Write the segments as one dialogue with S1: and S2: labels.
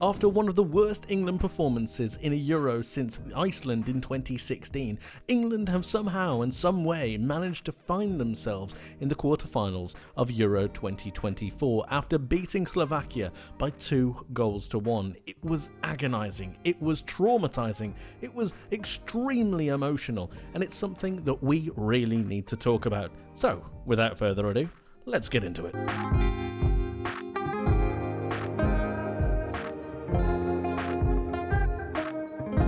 S1: After one of the worst England performances in a Euro since Iceland in 2016, England have somehow and some way managed to find themselves in the quarterfinals of Euro 2024 after beating Slovakia by 2-1. It was agonising, it was traumatising, it was extremely emotional, and it's something that we really need to talk about. So, without further ado, let's get into it.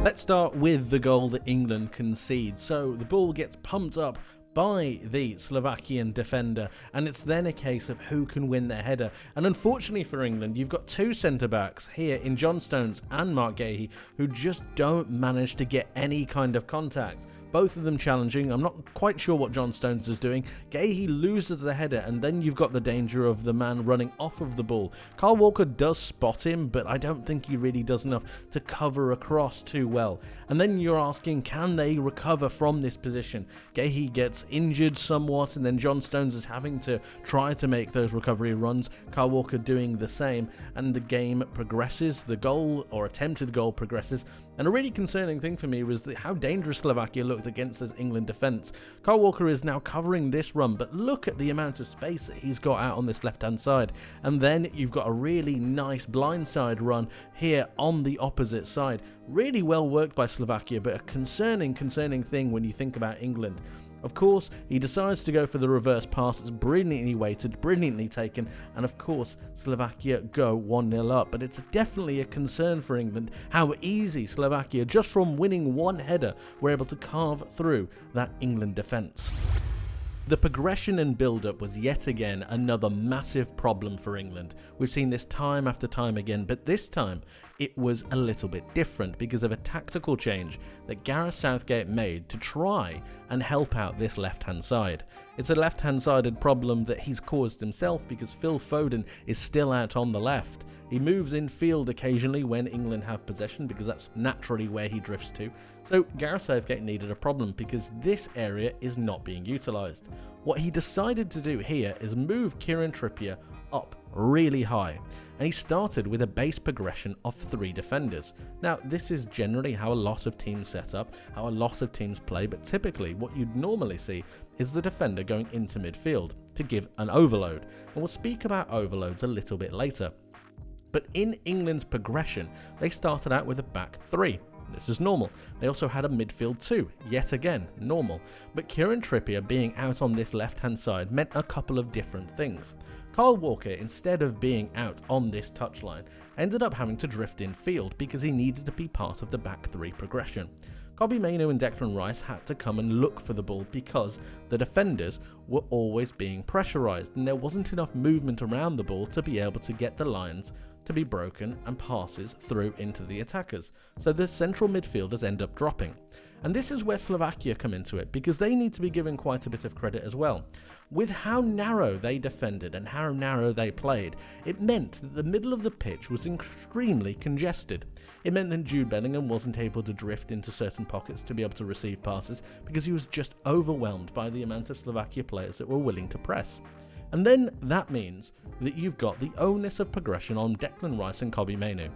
S1: Let's start with the goal that England concede. So the ball gets pumped up by the Slovakian defender, and it's then a case of who can win their header. And unfortunately for England, you've got two centre-backs here in John Stones and Mark Gahey who just don't manage to get any kind of contact. Both of them challenging. I'm not quite sure what John Stones is doing. Gahey loses the header, and then you've got the danger of the man running off of the ball. Kyle Walker does spot him, but I don't think he really does enough to cover across too well. And then you're asking, can they recover from this position? Gahey gets injured somewhat, and then John Stones is having to try to make those recovery runs. Kyle Walker doing the same, and the game progresses. The goal, or attempted goal, progresses. And a really concerning thing for me was how dangerous Slovakia looked against this England defence. Kyle Walker is now covering this run, but look at the amount of space that he's got out on this left-hand side. And then you've got a really nice blindside run here on the opposite side. Really well worked by Slovakia, but a concerning thing when you think about England. Of course, he decides to go for the reverse pass. It's brilliantly weighted, brilliantly taken, and of course, Slovakia go 1-0 up. But it's definitely a concern for England how easy Slovakia, just from winning one header, were able to carve through that England defence. The progression and build-up was yet again another massive problem for England. We've seen this time after time again, but this time it was a little bit different because of a tactical change that Gareth Southgate made to try and help out this left-hand side. It's a left-hand-sided problem that he's caused himself because Phil Foden is still out on the left. He moves in field occasionally when England have possession because that's naturally where he drifts to. So Gareth Southgate needed a problem because this area is not being utilised. What he decided to do here is move Kieran Trippier up really high, and he started with a base progression of 3 defenders. Now this is generally how a lot of teams set up, how a lot of teams play, but typically what you'd normally see is the defender going into midfield to give an overload, and we'll speak about overloads a little bit later. But in England's progression, they started out with a back 3. This is normal. They also had a midfield 2, yet again, normal. But Kieran Trippier being out on this left-hand side meant a couple of different things. Kyle Walker, instead of being out on this touchline, ended up having to drift in field because he needed to be part of the back 3 progression. Kobbie Mainoo and Declan Rice had to come and look for the ball because the defenders were always being pressurised and there wasn't enough movement around the ball to be able to get the lines to be broken and passes through into the attackers. So the central midfielders end up dropping. And this is where Slovakia come into it because they need to be given quite a bit of credit as well. With how narrow they defended and how narrow they played, it meant that the middle of the pitch was extremely congested. It meant that Jude Bellingham wasn't able to drift into certain pockets to be able to receive passes because he was just overwhelmed by the amount of Slovakia players that were willing to press. And then that means that you've got the onus of progression on Declan Rice and Kobbie Mainoo.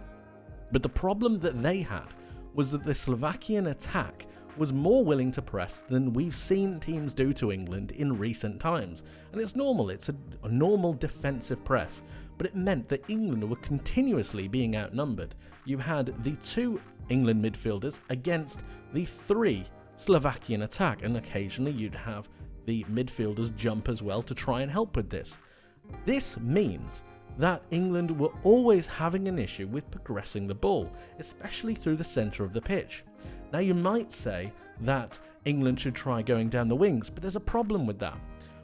S1: But the problem that they had was that the Slovakian attack was more willing to press than we've seen teams do to England in recent times. And it's normal, it's a normal defensive press, but it meant that England were continuously being outnumbered. You had the 2 England midfielders against the 3 Slovakian attack, and occasionally you'd have the midfielders jump as well to try and help with this. This means that England were always having an issue with progressing the ball, especially through the centre of the pitch. Now you might say that England should try going down the wings, but there's a problem with that.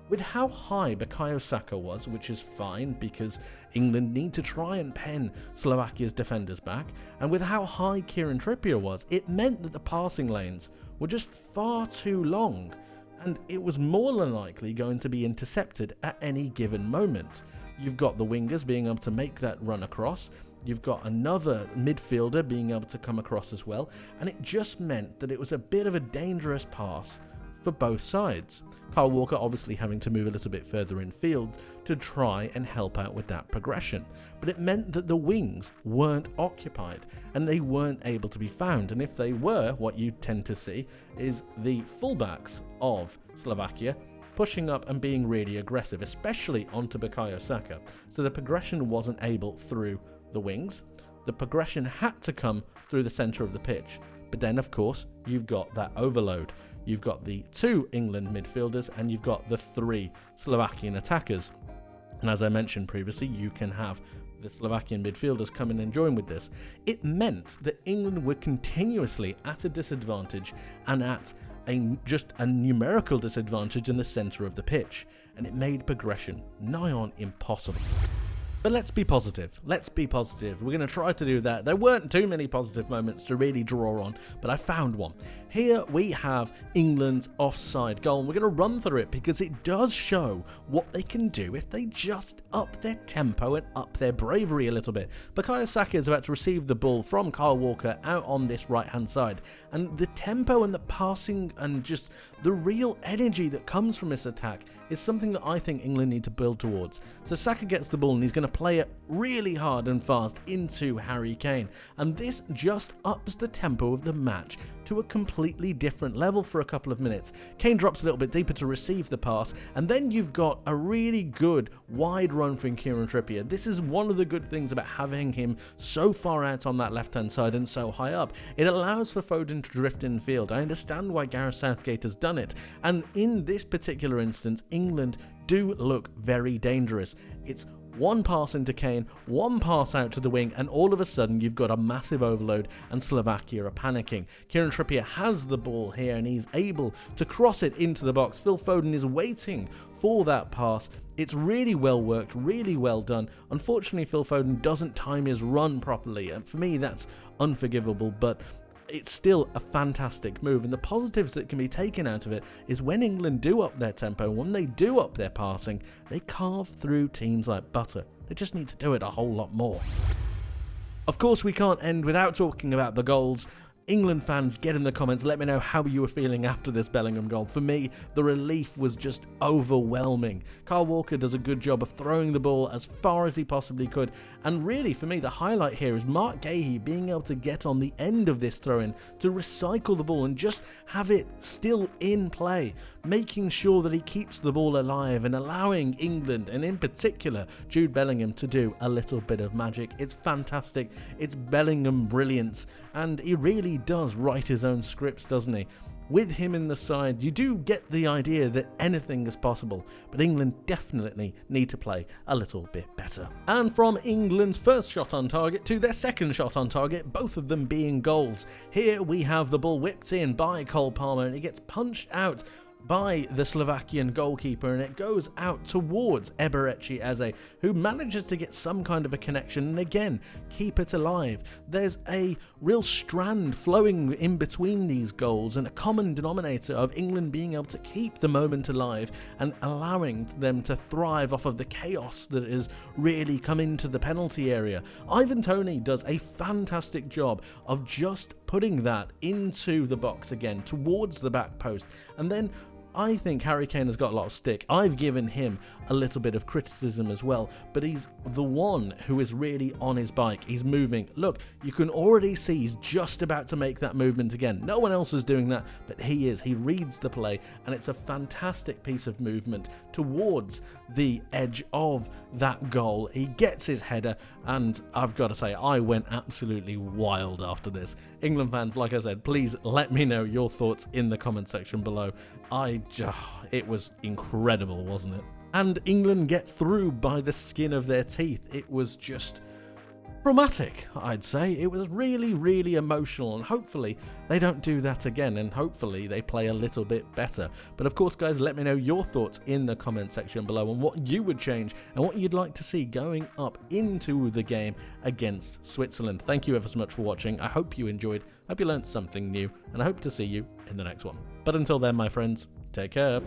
S1: With how high Bukayo Saka was, which is fine because England need to try and pen Slovakia's defenders back, and with how high Kieran Trippier was, it meant that the passing lanes were just far too long, and it was more than likely going to be intercepted at any given moment. You've got the wingers being able to make that run across, you've got another midfielder being able to come across as well, and it just meant that it was a bit of a dangerous pass for both sides. Kyle Walker obviously having to move a little bit further in field to try and help out with that progression. But it meant that the wings weren't occupied and they weren't able to be found. And if they were, what you tend to see is the fullbacks of Slovakia pushing up and being really aggressive, especially onto Bukayo Saka. So the progression wasn't able through the wings. The progression had to come through the centre of the pitch. But then, of course, you've got that overload. You've got the 2 England midfielders and you've got the 3 Slovakian attackers. And as I mentioned previously, you can have the Slovakian midfielders come in and join with this. It meant that England were continuously at a disadvantage and at just a numerical disadvantage in the centre of the pitch. And it made progression nigh on impossible. But let's be positive. Let's be positive. We're going to try to do that. There weren't too many positive moments to really draw on, but I found one. Here we have England's offside goal, and we're going to run through it because it does show what they can do if they just up their tempo and up their bravery a little bit. Bukayo Saka is about to receive the ball from Kyle Walker out on this right-hand side, and the tempo and the passing and just the real energy that comes from this attack is something that I think England need to build towards. So Saka gets the ball and he's going to play it really hard and fast into Harry Kane, and this just ups the tempo of the match to a completely different level for a couple of minutes. Kane drops a little bit deeper to receive the pass, and then you've got a really good wide run from Kieran Trippier. This is one of the good things about having him so far out on that left hand side and so high up. It allows for Foden to drift in field. I understand why Gareth Southgate has done it, and in this particular instance England do look very dangerous. It's one pass into Kane, one pass out to the wing, and all of a sudden you've got a massive overload and Slovakia are panicking. Kieran Trippier has the ball here and he's able to cross it into the box. Phil Foden is waiting for that pass. It's really well worked, really well done. Unfortunately, Phil Foden doesn't time his run properly, and for me that's unforgivable, but it's still a fantastic move, and the positives that can be taken out of it is when England do up their tempo, when they do up their passing, they carve through teams like butter. They just need to do it a whole lot more. Of course, we can't end without talking about the goals. England fans, get in the comments, let me know how you were feeling after this Bellingham goal. For me, the relief was just overwhelming. Kyle Walker does a good job of throwing the ball as far as he possibly could, and really for me the highlight here is Mark Gahey being able to get on the end of this throw-in to recycle the ball and just have it still in play, making sure that he keeps the ball alive and allowing England, and in particular Jude Bellingham, to do a little bit of magic. It's fantastic, it's Bellingham brilliance, and he really does write his own scripts, doesn't he? With him in the side, you do get the idea that anything is possible, but England definitely need to play a little bit better. And from England's first shot on target to their second shot on target, both of them being goals. Here we have the ball whipped in by Cole Palmer and it gets punched out by the Slovakian goalkeeper, and it goes out towards Eberechi Eze, who manages to get some kind of a connection and again keep it alive. There's a real strand flowing in between these goals and a common denominator of England being able to keep the moment alive and allowing them to thrive off of the chaos that has really come into the penalty area. Ivan Toney does a fantastic job of just putting that into the box again towards the back post, and then I think Harry Kane has got a lot of stick. I've given him a little bit of criticism as well, but he's the one who is really on his bike. He's moving. Look, you can already see he's just about to make that movement again. No one else is doing that, but he is. He reads the play, and it's a fantastic piece of movement towards the edge of that goal. He gets his header, and I've got to say, I went absolutely wild after this. England fans, like I said, please let me know your thoughts in the comment section below. It was incredible, wasn't it? And England get through by the skin of their teeth. It was just traumatic, I'd say. It was really, really emotional, and hopefully they don't do that again, and hopefully they play a little bit better. But of course, guys, let me know your thoughts in the comment section below on what you would change and what you'd like to see going up into the game against Switzerland. Thank you ever so much for watching. I hope you enjoyed, I hope you learned something new, and I hope to see you in the next one. But until then, my friends, take care.